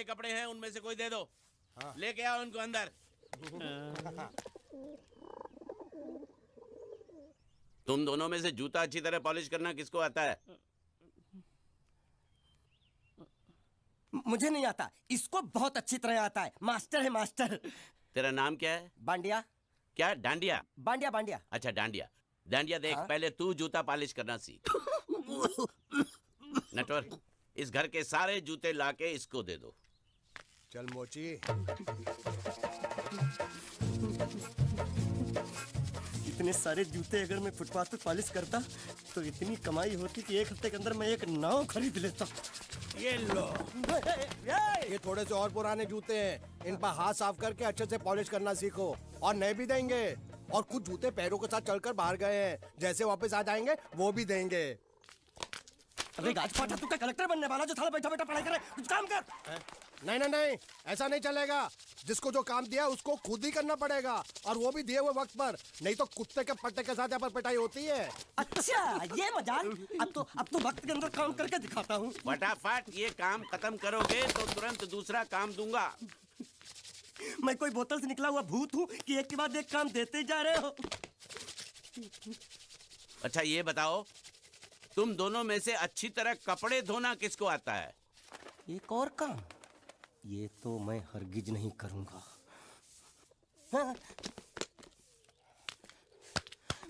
नए कपड़े हैं उनमें से कोई दे दो। हाँ। लेके आओ उनको अंदर। तुम दोनों में से जूता अच्छी तरह पॉलिश करना किसको आता है? मुझे नहीं आता, इसको बहुत अच्छी तरह आता है। मास्टर है मास्टर। तेरा नाम क्या है? बांडिया। क्या? डांडिया? बांडिया बांडिया। अच्छा डांडिया। डांडिया देख, हाँ? पहले तू जूता पॉलिश करना सीख। नटवर, इस घर के सारे जूते लाके इसको दे दो। चल मोची। इतने सारे जूते अगर मैं फुटपाथ पे पॉलिश करता तो इतनी कमाई होती कि एक हफ्ते के अंदर मैं एक नाव खरीद लेता। ये लो, ये थोड़े से और पुराने जूते हैं, इन पर हाथ साफ करके अच्छे से पॉलिश करना सीखो। और नए भी देंगे, और कुछ जूते पैरों के साथ चलकर बाहर गए हैं, जैसे वापस आ जाएंगे वो भी देंगे। अबे गाज पाटा, तू क्या कलेक्टर बनने वाला जो साला बैठा बैठा पढ़ाई करे? कुछ काम कर। नहीं नहीं नहीं, ऐसा नहीं चलेगा। जिसको जो काम दिया उसको खुद ही करना पड़ेगा, और वो भी दिए हुए वक्त पर, नहीं तो कुत्ते के पट्टे के साथ यहाँ पर पिटाई होती है। अच्छा ये मजाक। अब तो वक्त के अंदर काम करके दिखाता हूँ। फटाफट ये काम खत्म करोगे तो तुरंत दूसरा काम दूंगा। मैं कोई बोतल से निकला हुआ भूत हूँ कि एक के बाद एक काम देते जा रहे हो? अच्छा ये बताओ, तुम दोनों में से अच्छी तरह कपड़े धोना किसको आता है? एक और काम, ये तो मैं हरगिज नहीं करूंगा। हाँ।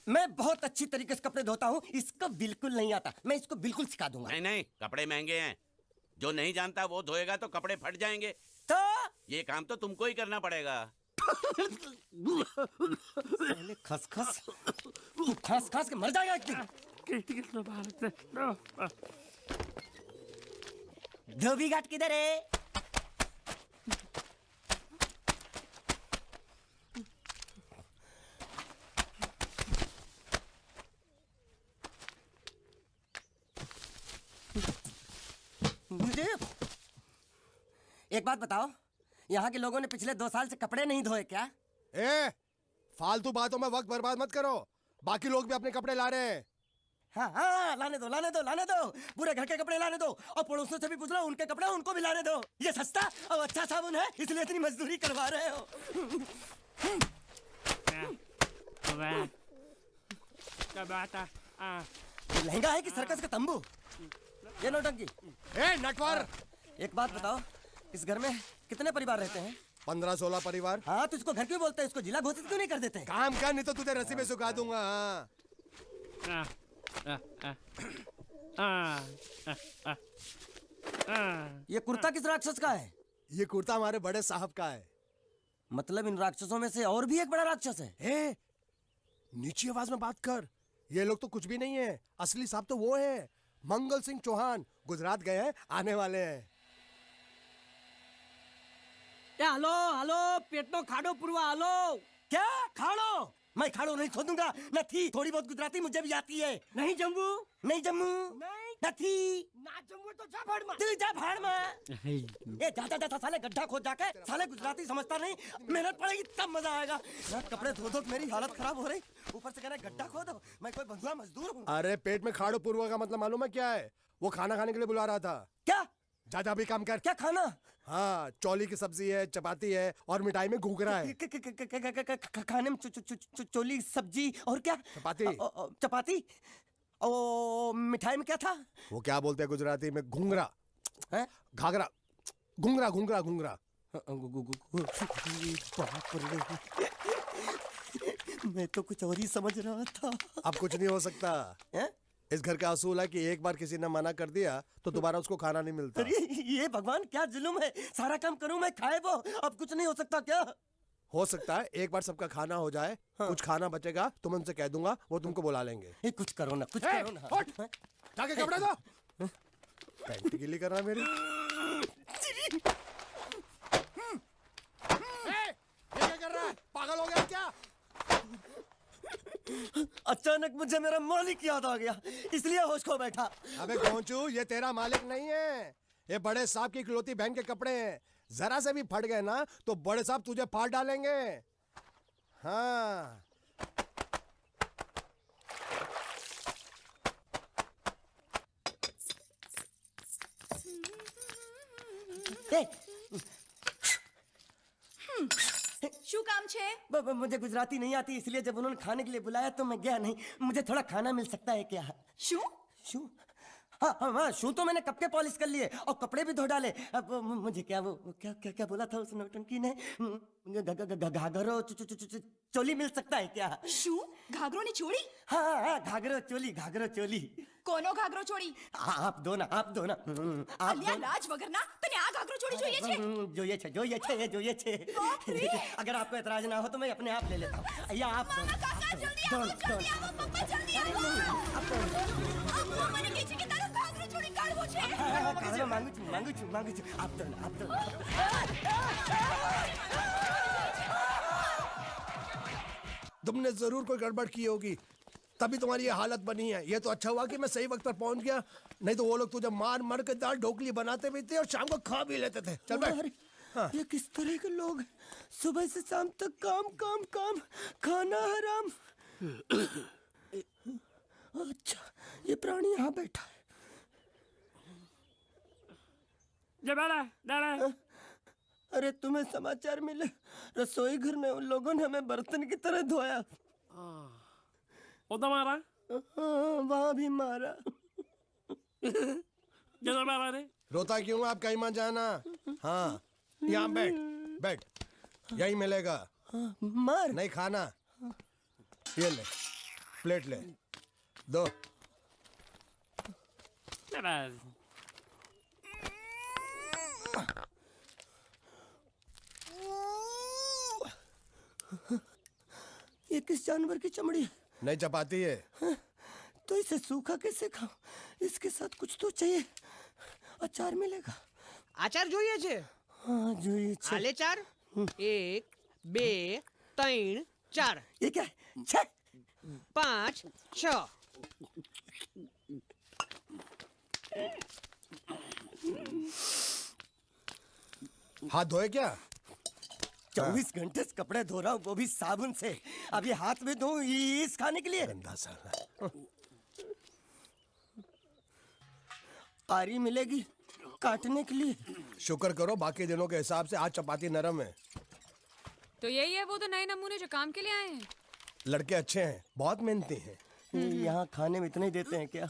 मैं बहुत अच्छी तरीके से कपड़े धोता हूँ, इसको बिल्कुल नहीं आता। मैं इसको बिल्कुल सिखा दूंगा। नहीं नहीं, कपड़े महंगे हैं, जो नहीं जानता वो धोएगा तो कपड़े फट जाएंगे। तो ये काम तो तुमको ही करना पड़ेगा। पहले खसखस, तू खस खस के मर जाएगा एक दिन। धोबी घाट किधर है? मुझे एक बात बताओ, यहाँ के लोगों ने पिछले 2 साल से कपड़े नहीं धोए क्या? फालतू बातों में वक्त बर्बाद मत करो, बाकी लोग भी अपने कपड़े ला रहे हैं। हाँ हाँ, लाने दो लाने दो लाने दो। पूरे घर के कपड़े लाने दो, और पड़ोसियों से भी पूछ लो, उनके कपड़े उनको भी लाने दो। ये सस्ता और अच्छा साबुन है, इसलिए इतनी मजदूरी करवा रहे हो। ये लहंगा है कि सर्कस का तंबू? ये नौटंकी। नटवर, एक बात बताओ, इस घर में कितने परिवार रहते हैं? 15-16 परिवार। हाँ, तो इसको घर क्यों बोलते हैं? इसको जिला घोषित क्यों नहीं कर देते? काम कर, नहीं तो तुझे रस्सी में सुखा दूंगा। ये कुर्ता किस राक्षस का है? ये कुर्ता हमारे बड़े साहब का है। मतलब इन राक्षसों में से और भी एक बड़ा राक्षस है? नीची आवाज में बात कर, ये लोग तो कुछ भी नहीं है। असली साहब तो वो है, मंगल सिंह चौहान। गुजरात गए हैं, आने वाले हैं। हेलो हेलो, पेटनो खाड़ो पुरवा। हेलो, क्या खाड़ो? मैं खाड़ो नहीं खोदूंगा। न थी, थोड़ी बहुत गुजराती मुझे भी आती है। नहीं जम्मू, नहीं जम्मू, नहीं थी ना जम्मू तो जा भाड़ में। तू जा भाड़ में। ये जा जा साले गड्ढा खोद जाके। साले गुजराती समझता नहीं, मेहनत पड़ेगी तब मजा आएगा। यार कपड़े धो धो मेरी हालत खराब हो रही, ऊपर से कह रहे गड्ढा खोदो। मैं कोई बंधुआ मजदूर हूँ? अरे पेट में खाड़ो पुरवा का मतलब मालूम है क्या है? वो खाना खाने के लिए बुला रहा था। क्या? जा भी काम कर। क्या खाना? हाँ, चौली की सब्जी है, चपाती है, और मिठाई में घूघरा है। खाने में चोली सब्जी और क्या? चपाती। चपाती। ओ मिठाई में क्या था? वो क्या बोलते हैं गुजराती में? घूंघरा है? घाघरा, घूंघरा घूंघरा घूंघरा। बाप रे, मैं तो कुछ और ही समझ रहा था। अब कुछ नहीं हो सकता है? इस घर का असूल है कि एक बार किसी ने मना कर दिया तो दोबारा उसको खाना नहीं मिलता। अरे ये भगवान क्या जुल्म है, सारा काम करूं मैं, खाए वो। अब कुछ नहीं हो सकता क्या? हो सकता है एक बार सबका खाना हो जाए। हाँ। कुछ खाना बचेगा तो मैं उनसे कह दूंगा, वो तुमको बुला लेंगे। कुछ करो ना, कुछ करो ना। जाके कपड़े दो। पैंट गीली कर रहा मेरी। ये क्या कर रहा है? पागल हो गया क्या? अचानक मुझे मेरा मालिक याद आ गया, इसलिए होश खो बैठा। अबे गोंचू, ये तेरा मालिक नहीं है, ये बड़े साहब की इकलौती बहन के कपड़े हैं। जरा से भी फट गए ना तो बड़े साहब तुझे फाड़ डालेंगे। हाँ। है? मुझे गुजराती नहीं आती, इसलिए जब उन्होंने खाने के लिए बुलाया तो मैं गया नहीं। मुझे थोड़ा खाना मिल सकता है क्या? शू? शू? हाँ, शू तो मैंने कब के पॉलिश कर लिए और कपड़े भी धो डाले। अब मुझे क्या वो क्या क्या क्या बोला था उस नौटंकी ने? घाघरो चोली मिल सकता है क्या? शू? घाघरो ने छोड़ी? हाँ, घाघरो चोली। कोनो घाघरो छोड़ी? आप दो ना। आप અલ્યા લાજ વગરના તને આ ઘાઘરો છોડી જોઈએ છે? જોઈએ છે। अगर आपको एतराज ना हो तो मैं अपने आप ले लेता हूँ। या आप મામા કાકા જલ્દી આવો, જલ્દી આવો, પપ્પા જલ્દી આવો। અમ્મા મને કહે છે કે તારો ઘાઘરો છોડી કાઢવો છે। मांगू छू। आप दो। तुमने जरूर कोई गड़बड़ की होगी, तभी तुम्हारी ये हालत बनी है। ये तो अच्छा हुआ कि मैं सही वक्त पर पहुंच गया, नहीं तो वो लोग तुझे मार के दाल ढोकली बनाते भी थे और शाम को खा भी लेते थे। चल बैठ। हाँ। ये किस तरह के लोग हैं? सुबह से शाम तक काम, खाना हराम। अच्छा, ये प्राणी यहाँ बैठा है। अरे तुम्हें समाचार मिले? रसोई घर में उन लोगों ने हमें बर्तन की तरह धोया। मारा? वहाँ भी मारा। मारा रे? रोता क्यों? आप कहीं मत जाना। हाँ, यहाँ बैठ, यही मिलेगा। मार नहीं खाना, ये ले, प्लेट ले, दो। ये किस जानवर की चमड़ी है? नहीं चपाती है। तो इसे सूखा कैसे खाऊं? इसके साथ कुछ तो चाहिए। अचार मिलेगा? આચાર જોઈએ છે? हाँ જોઈએ છે। આલે ચાર 1 2 3 4 ये क्या है? 6 5 6 हाथ धोए क्या? 24 घंटे से कपड़े धो रहा हूँ, वो भी साबुन से। अब ये हाथ में धो इस खाने के लिए? गंदा साला। आरी मिलेगी काटने के लिए? शुक्र करो बाकी दिनों के हिसाब से आज चपाती नरम है। तो यही है वो तो नए नमूने जो काम के लिए आए हैं। लड़के अच्छे हैं, बहुत मेहनती हैं। यहाँ खाने में इतना ही देते हैं क्या?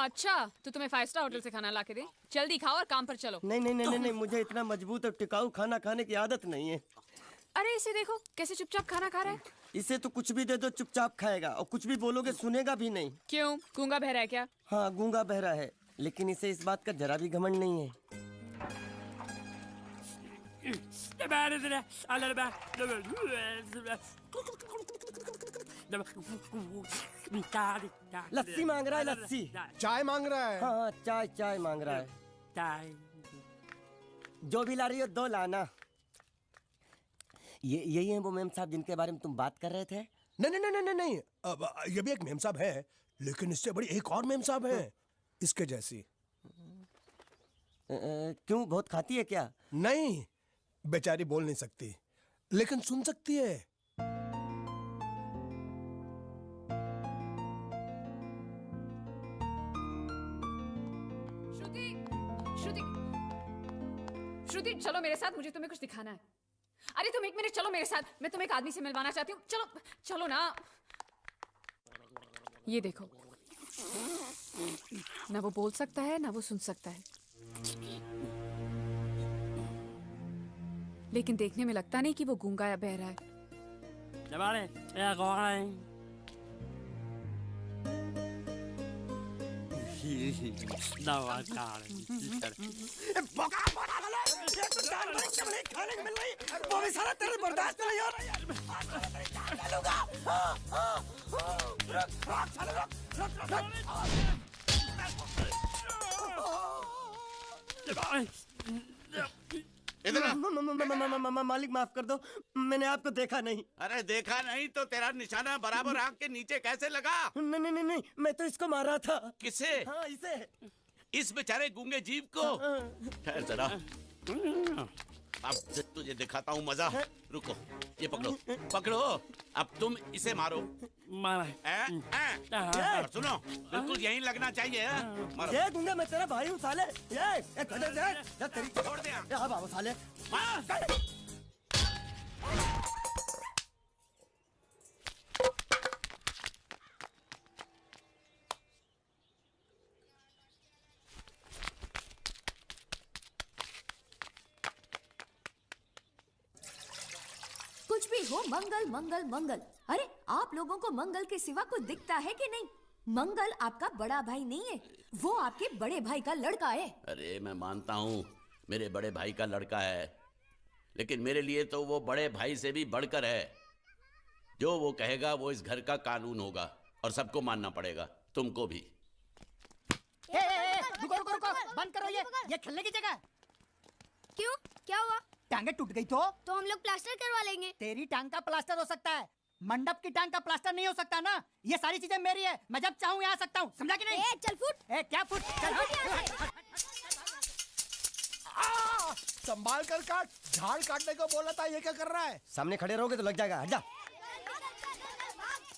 अच्छा, तो तुम्हें 5 स्टार होटल से खाना ला के दे? जल्दी खाओ और काम पर चलो। नहीं, मुझे इतना मजबूत और टिकाऊ खाना खाने की आदत नहीं है। अरे इसे देखो कैसे चुपचाप खाना खा रहा है। इसे तो कुछ भी दे दो चुपचाप खाएगा, और कुछ भी बोलोगे सुनेगा भी नहीं। क्यों, गूंगा बहरा है क्या? हाँ, गूंगा बहरा है, लेकिन इसे इस बात का जरा भी घमंड नहीं है। लस्सी मांग रहा है, लस्सी। चाय मांग रहा है। हाँ, चाय मांग रहा है। जो भी ला रही हो 2 लाना। यही है वो मेम साहब जिनके बारे में तुम बात कर रहे थे? नहीं। अब ये भी एक मेम साहब है, लेकिन इससे बड़ी एक और मेम साहब है, इसके जैसी। क्यों, बहुत खाती है क्या? नहीं, बेचारी बोल नहीं सकती, लेकिन सुन सकती है। श्रुति चलो मेरे साथ, मुझे तुम्हें कुछ दिखाना है। अरे तुम 1 मिनट चलो मेरे साथ, मैं तुम्हें एक आदमी से मिलवाना चाहती हूँ। चलो ना। ये देखो, ना वो बोल सकता है ना वो सुन सकता है, लेकिन देखने में लगता नहीं कि वो गूंगा या बहरा है। खाने को मिल रही, वो भी सारा तेरे बर्दाश्त नहीं हो रहा मालिक माफ कर दो, मैंने आपको देखा नहीं। अरे देखा नहीं तो तेरा निशाना बराबर आंख के नीचे कैसे लगा? नहीं, मैं तो इसको मारा था। किसे? हाँ, इसे। इस बेचारे गूंगे जीव को? ठहर जरा, अब तुझे दिखाता हूँ मजा। रुको, ये पकड़ो। अब तुम इसे मारो। सुनो, बिल्कुल यहीं लगना चाहिए। मारो। ये गूंगा, मैं तेरा भाई हूँ साले। ये छोड़ दे। बाबू साले। हो मंगल मंगल मंगल। अरे आप लोगों को मंगल के सिवा कुछ दिखता है कि नहीं? मंगल आपका बड़ा भाई नहीं है, वो आपके बड़े भाई का लड़का है। अरे मैं मानता हूँ मेरे बड़े भाई का लड़का है, लेकिन मेरे लिए तो वो बड़े भाई से भी बढ़कर है। जो वो कहेगा वो इस घर का कानून होगा और सबको मानना पड़ेगा, तुमको भी। रुको रुको रुको, बंद करो ये खेलने की जगह। क्यों, क्या हुआ? टांगे टूट गई तो हम लोग प्लास्टर करवा लेंगे। तेरी टांग का प्लास्टर हो सकता है, मंडप की टांग का प्लास्टर नहीं हो सकता ना। ये सारी चीजें मेरी है, मैं जब चाहूँ यहाँ आ सकता हूँ, समझा कि नहीं? चल फुट। क्या फुट? चल फुट। संभाल कर काट, झाड़ काटने को बोला था, ये क्या कर रहा है? सामने खड़े रहोगे तो लग जाएगा, हट जा।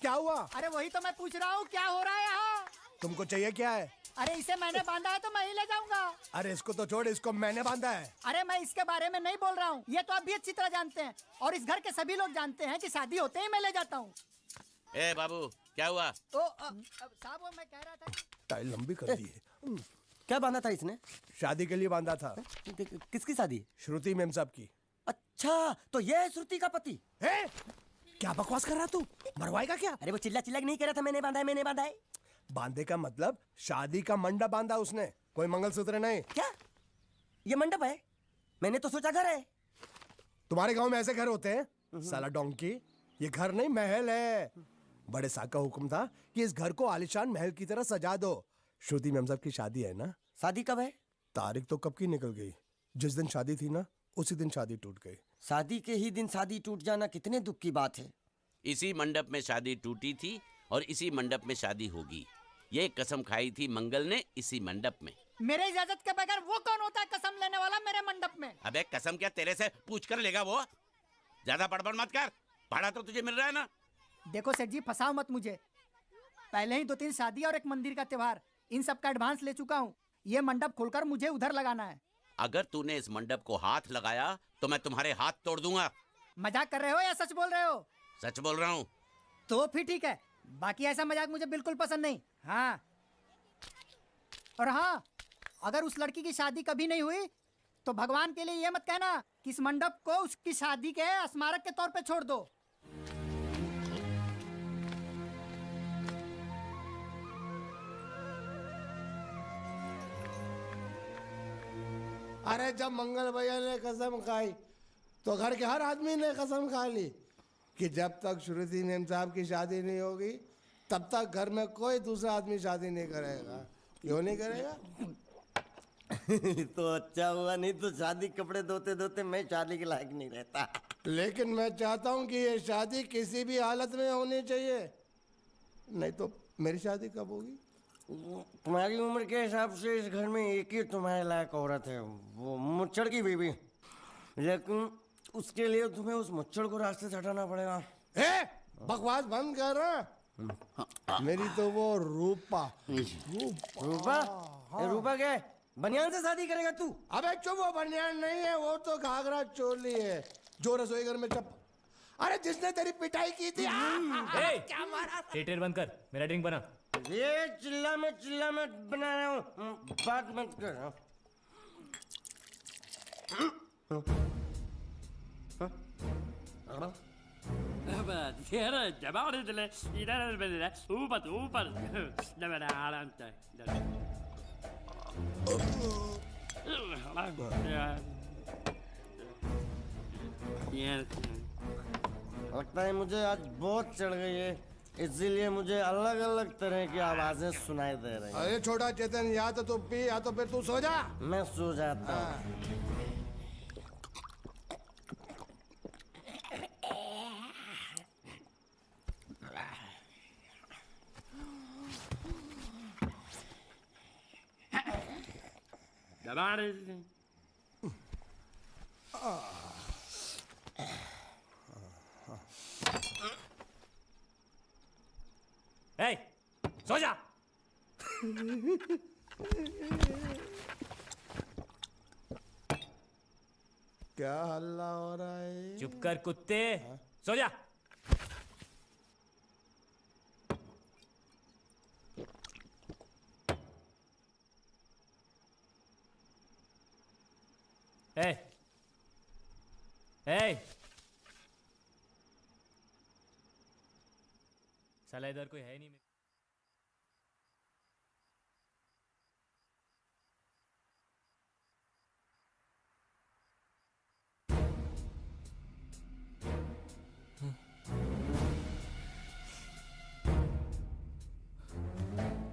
क्या हुआ? अरे वही तो मैं पूछ रहा हूँ, क्या हो रहा है यहाँ? तुमको चाहिए क्या है? अरे इसे मैंने बांधा है तो मैं ही ले जाऊंगा। अरे इसको तो छोड़, इसको मैंने बांधा है। अरे मैं इसके बारे में नहीं बोल रहा हूँ, ये तो आप भी अच्छी तरह जानते हैं और इस घर के सभी लोग जानते हैं कि शादी होते ही मैं ले जाता हूँ। ए बाबू, क्या हुआ? तो साहब वो मैं कह रहा था टाइल लंबी कर दी है। क्या बांधा था इसने? शादी के लिए बांधा था। किसकी शादी? श्रुति मेम साहब की। अच्छा, तो ये है श्रुति का पति? है? क्या बकवास कर रहा तू? मरवाएगा क्या? अरे वो चिल्ला चिल्ला के नहीं कह रहा था मैंने बांधा है, मैंने बांधा है। बांधे का मतलब शादी का मंडप बांधा उसने, कोई मंगलसूत्र नहीं। क्या ये मंडप है? मैंने तो सोचा घर है। तुम्हारे गांव में ऐसे घर होते हैं? साला डोंकी, ये घर नहीं महल है। बड़े साहब का हुक्म था कि इस घर को आलीशान महल की तरह सजा दो। श्रुति मैम साहब की शादी है ना? शादी कब है? तारीख तो कब की निकल गई, जिस दिन शादी थी ना उसी दिन शादी टूट गई। शादी के ही दिन शादी टूट जाना कितने दुख की बात है। इसी मंडप में शादी टूटी थी और इसी मंडप में शादी होगी। ये कसम खाई थी मंगल ने इसी मंडप में। मेरे इजाजत के बगैर वो कौन होता है कसम लेने वाला मेरे मंडप में? अबे कसम क्या तेरे से पूछ कर लेगा वो? ज्यादा बड़बड़ मत कर, भाड़ा तो तुझे मिल रहा है ना। देखो सेठ जी, फंसाओ मत मुझे। पहले ही 2-3 शादी और एक मंदिर का त्योहार, इन सब का एडवांस ले चुका हूँ। ये मंडप खोलकर मुझे उधर लगाना है। अगर तूने इस मंडप को हाथ लगाया तो मैं तुम्हारे हाथ तोड़ दूंगा। मजाक कर रहे हो या सच बोल रहे हो? सच बोल रहा हूँ। तो फिर ठीक है, बाकी ऐसा मजाक मुझे बिल्कुल पसंद नहीं। हाँ, और हाँ, अगर उस लड़की की शादी कभी नहीं हुई तो भगवान के लिए ये मत कहना कि इस मंडप को उसकी शादी के स्मारक के तौर पे छोड़ दो। अरे जब मंगल भैया ने कसम खाई तो घर के हर आदमी ने कसम खा ली कि जब तक श्रुति मेम साहब की शादी नहीं होगी तब तक घर में कोई दूसरा आदमी शादी नहीं करेगा। क्यों नहीं करेगा? तो अच्छा हुआ, नहीं तो शादी कपड़े धोते धोते मैं शादी के लायक नहीं रहता। लेकिन मैं चाहता हूँ कि ये शादी किसी भी हालत में होनी चाहिए, नहीं तो मेरी शादी कब होगी? तुम्हारी उम्र के हिसाब से इस घर में एक ही तुम्हारे लायक औरत है, वो मुच्छड़ की बीवी। लेकिन उसके लिए तुम्हें उस मुच्छड़ को रास्ते से हटाना पड़ेगा। बकवास बंद कर रहा। मेरी तो वो रूपा। रूपा? रूपा क्या है? बनियान से शादी करेगा तू? अबे चुप, वो बनियान नहीं है, वो तो घाघरा चोली है जो रसोई घर में अरे जिसने तेरी पिटाई की थी। क्या मारा? थिएटर बंद कर, मेरा ड्रिंक बना। ये चिल्ला में बना रहा हूँ, बात मत कर। लगता है मुझे आज बहुत चढ़ गई है, इसीलिए मुझे अलग अलग तरह की आवाजें सुनाई दे रही हैं। अरे छोटा चेतन, या तो तू पी या तो फिर तू सो जा। मैं सो जाता हूँ। ए, सो जा। क्या हल्ला हो रहा है? चुप कर कुत्ते, सो जा। ए, ए, साला इधर कोई है नहीं।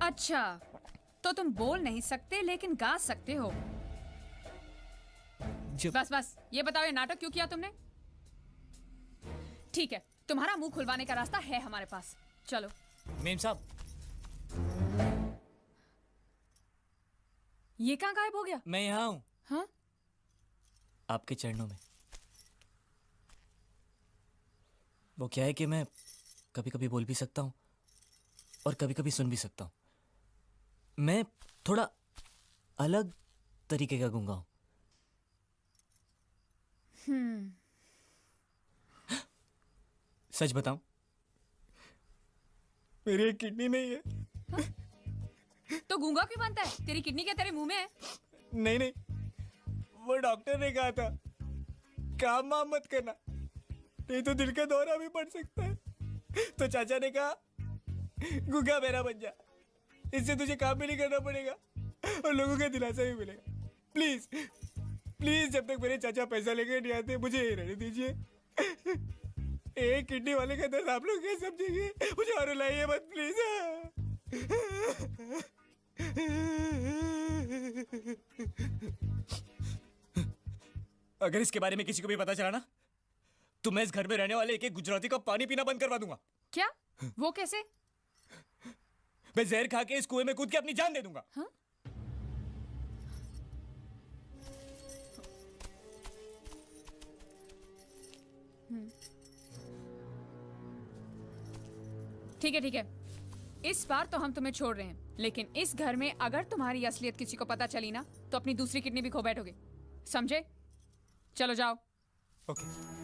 अच्छा, तो तुम बोल नहीं सकते लेकिन गा सकते हो। बस बस, ये बताओ ये नाटक क्यों किया तुमने? ठीक है, तुम्हारा मुंह खुलवाने का रास्ता है हमारे पास। चलो। मेम साहब, ये कहाँ गायब हो गया? मैं यहाँ हूँ। हाँ? आपके चरणों में। वो क्या है कि मैं कभी कभी बोल भी सकता हूँ और कभी कभी सुन भी सकता हूँ। मैं थोड़ा अलग तरीके का गूंगा हूँ। सच बताऊं, मेरी एक किडनी नहीं है। तो गूंगा क्यों बनता है? तेरी किडनी क्या तेरे मुंह में है? नहीं नहीं, वो डॉक्टर ने कहा था काम वाम मत करना, नहीं तो दिल का दौरा भी पड़ सकता है। तो चाचा ने कहा गूंगा मेरा बन जा, इससे तुझे काम भी नहीं करना पड़ेगा और लोगों का दिलासा भी मिलेगा। प्लीज प्लीज, जब तक मेरे चाचा पैसा लेके नहीं आते मुझे यही रहने दीजिए। एक किडनी वाले का दर्द आप लोग कैसे समझेंगे? मुझे और रुलाइए मत प्लीज। अगर इसके बारे में किसी को भी पता चला ना, तो मैं इस घर में रहने वाले एक एक गुजराती का पानी पीना बंद करवा दूंगा। क्या? वो कैसे? मैं जहर खा के इस कुएं में कूद के अपनी जान दे दूंगा। हाँ? ठीक है ठीक है, इस बार तो हम तुम्हें छोड़ रहे हैं, लेकिन इस घर में अगर तुम्हारी असलियत किसी को पता चली ना, तो अपनी दूसरी किडनी भी खो बैठोगे, समझे? चलो जाओ। ओके।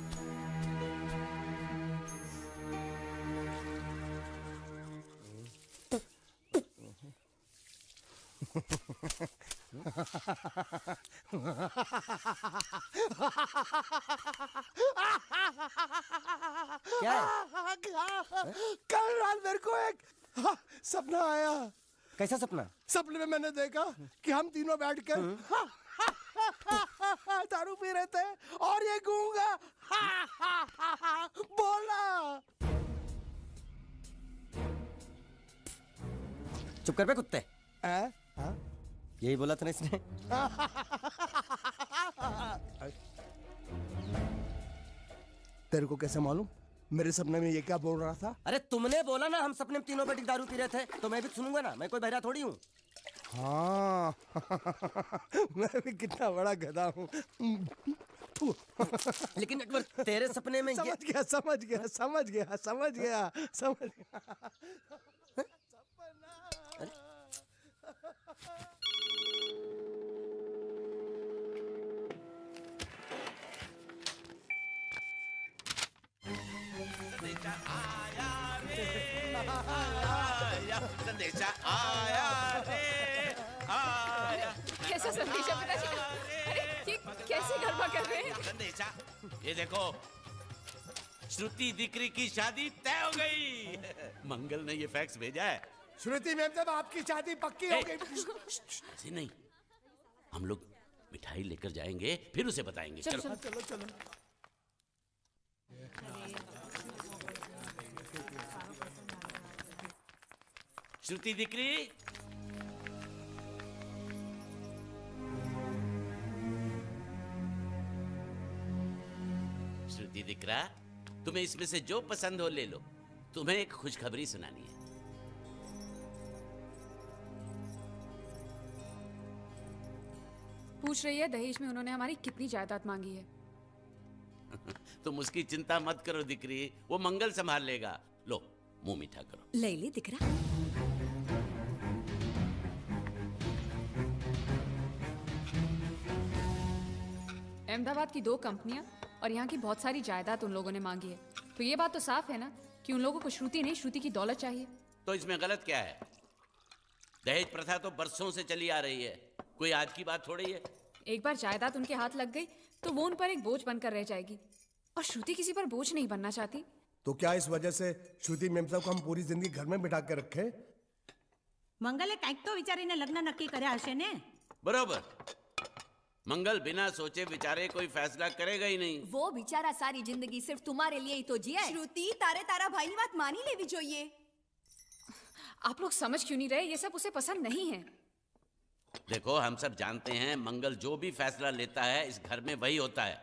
क्या है? कल रात मेरे को एक सपना आया। कैसा सपना? सपने में मैंने देखा कि हम तीनों बैठ कर दारू पी रहे थे और ये गूंगा बोला। चुप कर बे कुत्ते। हाँ? यही बोला था ना इसने। तेरे को कैसे मालूम मेरे सपने में ये क्या बोल रहा था? अरे तुमने बोला ना हम सपने में तीनों बैठ के दारू पी रहे थे, तो मैं भी सुनूंगा ना, मैं कोई बहरा थोड़ी हूँ। हाँ मैं भी कितना बड़ा गधा हूँ। लेकिन एक बार तेरे सपने में समझ गया समझ गया समझ गया समझ गया समझ गया। संदेशा आया रे आया। कैसा संदेशा पिताजी का? अरे ये कैसे गरबा कर रहे हैं? संदेशा, ये देखो, श्रुति दिकरी की शादी तय हो गई। मंगल ने ये फैक्स भेजा है। श्रुति मैम, जब आपकी शादी पक्की हो गई। ऐसे नहीं, हम लोग मिठाई लेकर जाएंगे फिर उसे बताएंगे। चलो, चलो चलो चलो। श्रुति दिकरी, श्रुति दिकरा, तुम्हें इसमें से जो पसंद हो ले लो। तुम्हें एक खुशखबरी सुनानी है। पूछ रही है दहेज में उन्होंने हमारी कितनी जायदाद मांगी है। तुम उसकी चिंता मत करो दिकरी, वो मंगल संभाल लेगा। लो मुंह मीठा करो। ले ले दिख रहा। अहमदाबाद की 2 कंपनियां और यहाँ की बहुत सारी जायदाद उन लोगों ने मांगी है, तो ये बात तो साफ है ना कि उन लोगों को श्रुति नहीं, श्रुति की दौलत चाहिए। तो इसमें गलत क्या है? दहेज प्रथा तो बरसों से चली आ रही है, कोई आज की बात थोड़ी है। एक बार जायदाद उनके हाथ लग गई तो वो उन पर एक बोझ बनकर रह जाएगी, और श्रुति किसी पर बोझ नहीं बनना चाहती। तो क्या इस वजह से श्रुति मेम साहब को हम पूरी जिंदगी घर में बिठा के रखे? મંગલે કંઈક તો વિચારીને લગ્ન નક્કી કર્યા હશે ને. बराबर। मंगल बिना सोचे विचारे कोई फैसला करेगा ही नहीं। वो बेचारा सारी जिंदगी सिर्फ तुम्हारे लिए ही तो जिया है। શ્રુતિ તારે તારા ભાઈની વાત માની લેવી જોઈએ. आप लोग समझ क्यों नहीं रहे? ये सब उसे पसंद नहीं है। देखो, हम सब जानते हैं मंगल जो भी फैसला लेता है इस घर में वही होता है।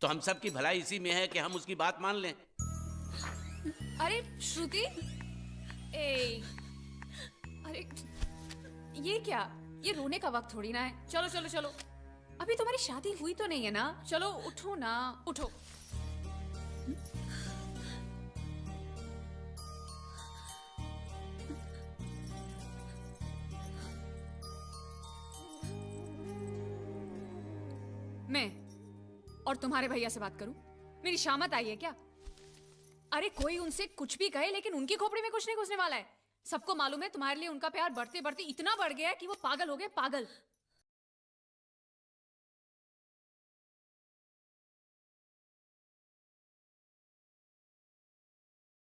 तो हम सब की भलाई इसी में है कि हम उसकी बात मान लें। अरे श्रुति, ए, अरे ये क्या? ये रोने का वक्त थोड़ी ना है। चलो चलो चलो, अभी तुम्हारी शादी हुई तो नहीं है ना? चलो उठो ना, उठो। मैं और तुम्हारे भैया से बात करूं? मेरी शामत आई है क्या? अरे कोई उनसे कुछ भी कहे, लेकिन उनकी खोपड़ी में कुछ नहीं घुसने वाला है। सबको मालूम है तुम्हारे लिए उनका प्यार बढ़ते बढ़ते इतना बढ़ गया है कि वो पागल हो गए, पागल।